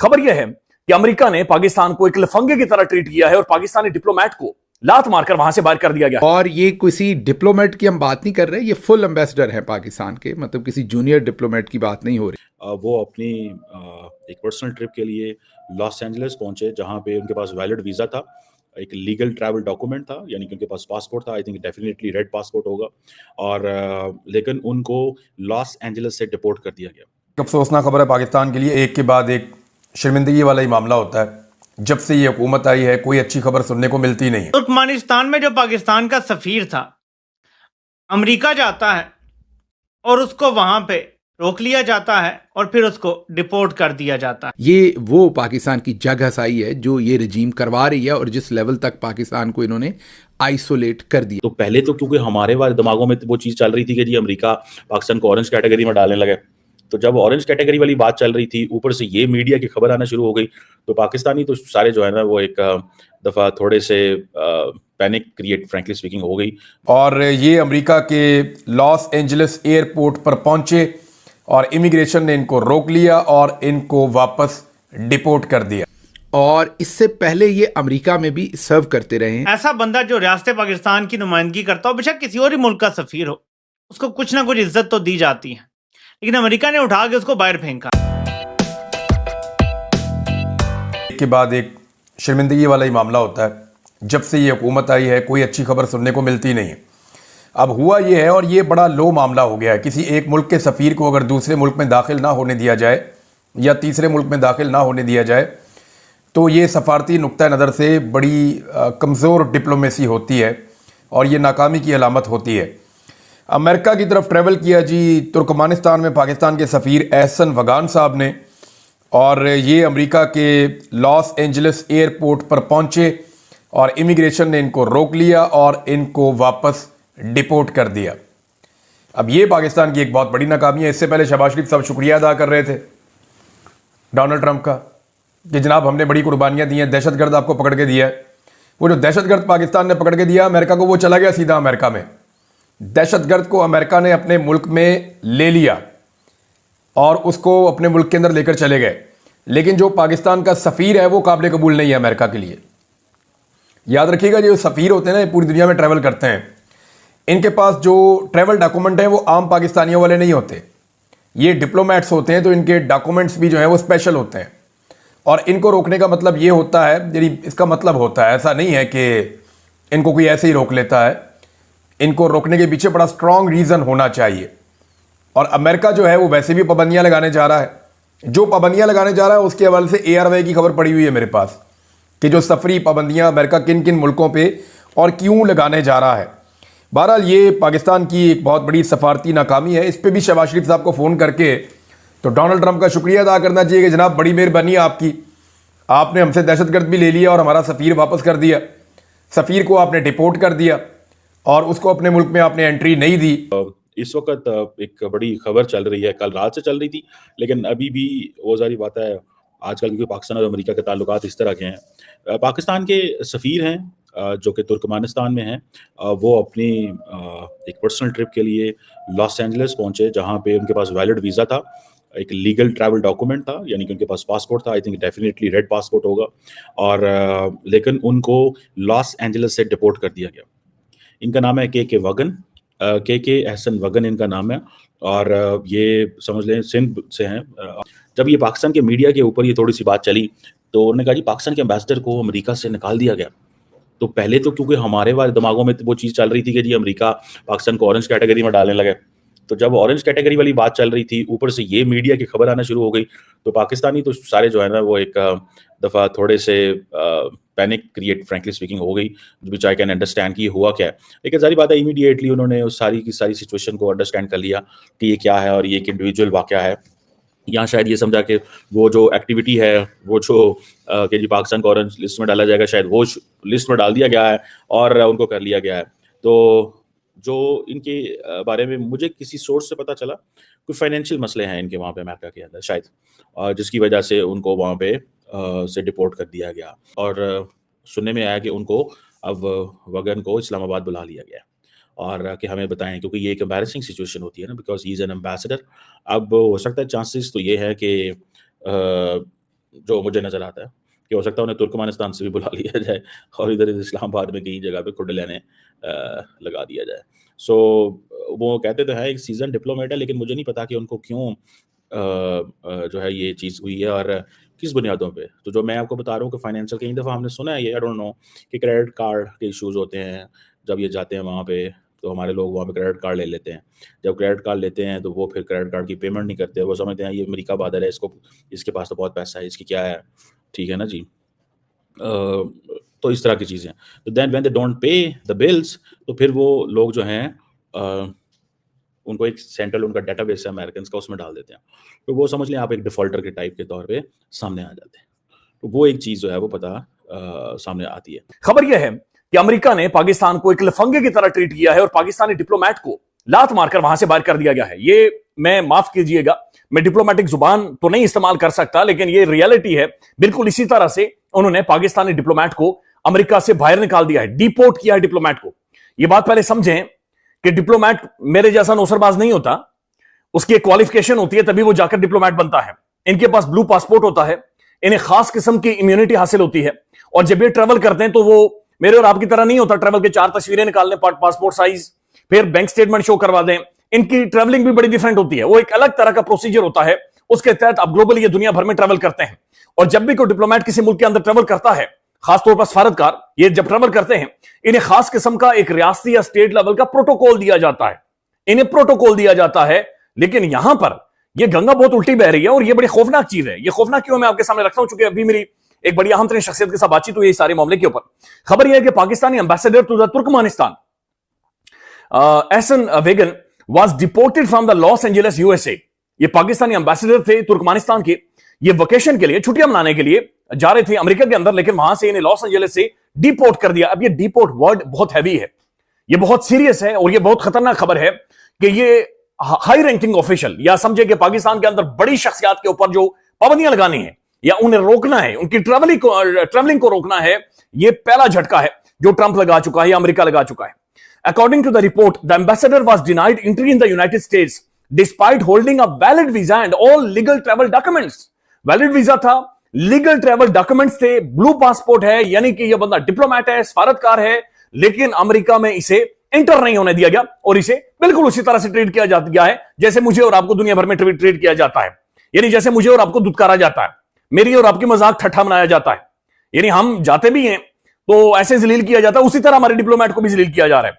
खबर यह है कि अमेरिका ने पाकिस्तान को एक लफंगे की तरह ट्रीट किया है और पाकिस्तानी डिप्लोमेट को लात मारकर वहां से बाहर कर दिया गया। और ये किसी डिप्लोमेट की हम बात नहीं कर रहे, ये फुल एम्बेसडर हैं पाकिस्तान के, मतलब किसी जूनियर डिप्लोमेट की बात नहीं हो रही। वो अपनी एक पर्सनल ट्रिप के लिए लॉस एंजलिस पहुंचे, जहां पे उनके पास वैलिड वीज़ा था, एक लीगल ट्रैवल डॉक्यूमेंट था, यानी कि उनके पास पासपोर्ट था। I think definitely red passport होगा। और लेकिन उनको लॉस एंजलिस से डिपोर्ट कर दिया गया। अफसोसनाक खबर है पाकिस्तान के लिए, एक के बाद एक शर्मिंदगी वाला ही मामला होता है। जब से ये हुकूमत आई है कोई अच्छी खबर सुनने को मिलती नहीं है। तुर्कमेनिस्तान में जो पाकिस्तान का सफीर था, अमेरिका जाता है और उसको वहां पे रोक लिया जाता है और फिर उसको डिपोर्ट कर दिया जाता है। ये वो पाकिस्तान की जग हसाई है जो ये रजीम करवा रही है और जिस लेवल तक पाकिस्तान को इन्होंने आइसोलेट कर दिया। तो पहले तो क्योंकि हमारे वाले दिमागों में तो वो चीज़ चल रही थी कि जी अमेरिका पाकिस्तान को ऑरेंज कैटेगरी में डालने लगे। तो जब ऑरेंज कैटेगरी वाली बात चल रही थी, ऊपर से ये मीडिया की खबर आना शुरू हो गई, तो पाकिस्तानी तो सारे जो है ना वो एक दफ़ा थोड़े से पैनिक क्रिएट फ्रैंकली स्पीकिंग हो गई। और ये अमेरिका के लॉस एंजलिस एयरपोर्ट पर पहुंचे और इमिग्रेशन ने इनको रोक लिया और इनको वापस डिपोर्ट कर दिया। और इससे पहले ये अमेरिका में भी सर्व करते रहे हैं। ऐसा बंदा जो रियासत पाकिस्तान की नुमाइंदगी करता हो, बेशक किसी और ही मुल्क का सफीर हो, उसको कुछ ना कुछ इज्जत तो दी जाती है, लेकिन अमेरिका ने उठा के उसको बाहर फेंका। एक के बाद एक शर्मिंदगी वाला ही मामला होता है। जब से ये हुकूमत आई है कोई अच्छी खबर सुनने को मिलती नहीं है। अब हुआ ये है, और ये बड़ा लो मामला हो गया है। किसी एक मुल्क के सफ़ीर को अगर दूसरे मुल्क में दाखिल ना होने दिया जाए या तीसरे मुल्क में दाखिल ना होने दिया जाए तो ये सफारती नुक्ता नज़र से बड़ी कमज़ोर डिप्लोमेसी होती है और ये नाकामी की अलामत होती है। अमेरिका की तरफ ट्रैवल किया जी तुर्कमानिस्तान में पाकिस्तान के सफ़ीर एहसन वगान साहब ने, और ये अमेरिका के लॉस एंजलिस एयरपोर्ट पर पहुंचे और इमिग्रेशन ने इनको रोक लिया और इनको वापस डिपोर्ट कर दिया। अब ये पाकिस्तान की एक बहुत बड़ी नाकामी है। इससे पहले शहबाज शरीफ साहब शुक्रिया अदा कर रहे थे डोनाल्ड ट्रंप का कि जनाब हमने बड़ी कुर्बानियां दी हैं, दहशतगर्द आपको पकड़ के दिया है। वो जो दहशतगर्द पाकिस्तान ने पकड़ के दिया अमेरिका को, वो चला गया सीधा अमेरिका में। दहशतगर्द को अमेरिका ने अपने मुल्क में ले लिया और उसको अपने मुल्क के अंदर लेकर चले गए। लेकिन जो पाकिस्तान का सफ़ीर है वो काबिल कबूल नहीं है अमेरिका के लिए। याद रखिएगा, जो सफ़ीर होते हैं ना, पूरी दुनिया में ट्रैवल करते हैं, इनके पास जो ट्रैवल डॉक्यूमेंट है वो आम पाकिस्तानियों वाले नहीं होते। ये डिप्लोमेट्स होते हैं, तो इनके डॉक्यूमेंट्स भी जो है वो स्पेशल होते हैं। और इनको रोकने का मतलब ये होता है, यदि इसका मतलब होता है, ऐसा नहीं है कि इनको कोई ऐसे ही रोक लेता है। इनको रोकने के पीछे बड़ा स्ट्रॉन्ग रीज़न होना चाहिए। और अमेरिका जो है वो वैसे भी पाबंदियां लगाने जा रहा है। जो पाबंदियां लगाने जा रहा है उसके हवाले से ARY की खबर पड़ी हुई है मेरे पास कि जो सफरी पाबंदियां अमेरिका किन किन मुल्कों पे और क्यों लगाने जा रहा है। बहरहाल ये पाकिस्तान की एक बहुत बड़ी सफारती नाकामी है। इस पर भी शहबाज शरीफ साहब को फ़ोन करके तो डोनाल्ड ट्रंप का शुक्रिया अदा करना चाहिए कि जनाब बड़ी मेहरबानी है आपकी, आपने हमसे दहशतगर्द भी ले लिया और हमारा सफ़ीर वापस कर दिया। सफ़ीर को आपने डिपोर्ट कर दिया और उसको अपने मुल्क में आपने एंट्री नहीं दी। इस वक्त एक बड़ी खबर चल रही है, कल रात से चल रही थी, लेकिन अभी भी वो सारी बात है आजकल, क्योंकि पाकिस्तान और अमेरिका के ताल्लुकात इस तरह के हैं। पाकिस्तान के सफ़ीर हैं जो कि तुर्कमानिस्तान में हैं, वो अपनी एक पर्सनल ट्रिप के लिए लॉस एंजलिस पहुंचे, जहां पे उनके पास वैलिड वीज़ा था, एक लीगल ट्रैवल डॉक्यूमेंट था, यानी कि उनके पास पासपोर्ट था। I think definitely red passport होगा। और लेकिन उनको लॉस एंजलिस से डिपोर्ट कर दिया गया। इनका नाम है के वगन, के एहसन वगन इनका नाम है, और ये समझ लें सिंध से हैं। जब ये पाकिस्तान के मीडिया के ऊपर ये थोड़ी सी बात चली तो उन्होंने कहा जी पाकिस्तान के एम्बेसडर को अमेरिका से निकाल दिया गया। तो पहले तो क्योंकि हमारे वाले दिमागों में तो वो चीज़ चल रही थी कि जी अमेरिका पाकिस्तान को ऑरेंज कैटेगरी में डालने लगे। तो जब ऑरेंज कैटेगरी वाली बात चल रही थी, ऊपर से ये मीडिया की खबर आना शुरू हो गई, तो पाकिस्तानी तो सारे जो है ना वो एक दफ़ा थोड़े से पैनिक क्रिएट फ्रैंकली स्पीकिंग हो गई, विच आई कैन अंडरस्टैंड कि ये हुआ क्या है। लेकिन सारी बात है इमीडिएटली उन्होंने उस सारी की सारी सिचुएशन को अंडरस्टैंड कर लिया कि ये क्या है और ये एक इंडिविजुअल वाक़या है। यहाँ शायद ये समझा कि वो जो एक्टिविटी है, वो जो कि जी पाकिस्तान को ऑरेंज लिस्ट में डाला जाएगा, शायद वो लिस्ट में डाल दिया गया है और उनको कर लिया गया है। तो जो इनके बारे में मुझे किसी सोर्स से पता चला, कुछ फाइनेंशियल मसले हैं इनके वहाँ पे अमेरिका के अंदर शायद, जिसकी वजह से उनको वहाँ पे से डिपोर्ट कर दिया गया। और सुनने में आया कि उनको अब वगन को इस्लामाबाद बुला लिया गया और कि हमें बताएं, क्योंकि ये एक एम्बैरेसिंग सिचुएशन होती है ना, because he is an ambassador. अब हो सकता है चांसेस तो ये है कि जो मुझे नजर आता है कि हो सकता है उन्हें तुर्कमेनिस्तान से भी बुला लिया जाए और इधर इस्लामाबाद में कई जगह पे खुड लेने लगा दिया जाए। सो वो कहते तो है एक सीजन डिप्लोमेट है, लेकिन मुझे नहीं पता कि उनको क्यों जो है ये चीज़ हुई है और किस बुनियादों पे। तो जो मैं आपको बता रहा हूँ कि फाइनेंशियल, कई दफ़ा हमने सुना है ये, आई डोंट नो, कि क्रेडिट कार्ड के इश्यूज होते हैं जब ये जाते हैं वहाँ पे, तो हमारे लोग वहाँ पे क्रेडिट कार्ड ले लेते हैं। जब क्रेडिट कार्ड लेते हैं तो वो फिर क्रेडिट कार्ड की पेमेंट नहीं करते, वो समझते हैं ये अमेरिका बहादुर है, इसको, इसके पास तो बहुत पैसा है, इसकी क्या है, ठीक है ना जी। तो इस तरह की चीज़ें, तो then when they don't pay the bills, तो फिर वो लोग जो हैं उनको एक सेंट्रल उनका डेटाबेस है अमेरिकन का, उसमें डाल देते हैं, तो वो समझ लें आप एक डिफॉल्टर के टाइप के तौर पे सामने आ जाते हैं। तो वो एक चीज़ जो है वो पता सामने आती है। खबर यह है कि अमेरिका ने पाकिस्तान को एक लफंगे की तरह ट्रीट किया है और पाकिस्तानी डिप्लोमेट को लात मारकर वहां से बाहर कर दिया गया है। ये, मैं माफ कीजिएगा, मैं डिप्लोमेटिक जुबान तो नहीं इस्तेमाल कर सकता, लेकिन ये रियलिटी है। बिल्कुल इसी तरह से उन्होंने पाकिस्तानी डिप्लोमेट को अमेरिका से बाहर निकाल दिया है, डिपोर्ट किया है डिप्लोमेट को। ये बात पहले समझें कि डिप्लोमेट मेरे जैसा नौसरबाज नहीं होता, उसकी एक क्वालिफिकेशन होती है, तभी वो जाकर डिप्लोमेट बनता है। इनके पास ब्लू पासपोर्ट होता है, इन्हें खास किस्म की इम्यूनिटी हासिल होती है, और जब ये ट्रेवल करते हैं तो वो मेरे और आपकी तरह नहीं होता ट्रेवल के 4 तस्वीरें निकालने, पासपोर्ट साइज, फिर बैंक स्टेटमेंट शो करवा दें। इनकी ट्रेवलिंग भी बड़ी डिफरेंट होती है, वो एक अलग तरह का प्रोसीजर होता है, उसके तहत आप ग्लोबल ये दुनिया भर में ट्रेवल करते हैं। और जब भी कोई डिप्लोमेट किसी मुल्क के अंदर ट्रेवल करता है, खासतौर पर सफारतकार, ये जब ट्रेवल करते हैं, इन्हें खास किस्म का एक रियासती या स्टेट लेवल का प्रोटोकॉल दिया जाता है, इन्हें प्रोटोकॉल दिया जाता है। लेकिन यहां पर यह गंगा बहुत उल्टी बह रही है और यह बड़ी खौफनाक चीज है। यह खौफनाक क्यों मैं आपके सामने रखता हूं, चूंकि अभी मेरी एक बड़ी अहम तरीन शख्सियत के साथ बातचीत हुई है इस सारे मामले के ऊपर। खबर यह है कि Pakistani ambassador to the Turkmenistan Ehsan Wagan was deported from the Los Angeles USA. ये पाकिस्तानी एम्बेसडर थे तुर्कमेनिस्तान के, ये वेकेशन के लिए, छुट्टियां मनाने के लिए जा रहे थे अमेरिका के अंदर, लेकिन वहां से इन्हें लॉस एंजेलिस से डिपोर्ट कर दिया। अब ये डिपोर्ट वर्ड बहुत हैवी है, ये बहुत सीरियस है और ये बहुत खतरनाक खबर है कि ये हाई रैंकिंग ऑफिशियल, या समझे कि पाकिस्तान के अंदर बड़ी शख्सियत के ऊपर जो पाबंदियां लगानी है या उन्हें रोकना है, उनकी ट्रेवलिंग को रोकना है, ये पहला झटका है जो ट्रंप लगा चुका है या अमेरिका लगा चुका है। According to the report, the ambassador was denied entry in the United States despite holding a valid visa and all legal travel documents. Valid visa था, लीगल ट्रैवल डॉक्यूमेंट्स थे, ब्लू पासपोर्ट है, यानी कि यह बंदा डिप्लोमेट है, सफारतकार है, लेकिन अमेरिका में इसे एंटर नहीं होने दिया गया और इसे बिल्कुल उसी तरह से ट्रीट किया गया है जैसे मुझे और आपको दुनिया भर में ट्रीट किया जाता है। यानी जैसे मुझे और आपको दुत्कारा जाता है, मेरी और आपकी मजाक ठट्ठा बनाया जाता है, यानी हम जाते भी हैं तो ऐसे जलील किया जाता है, उसी तरह हमारे डिप्लोमेट को भी जलील किया जा रहा है।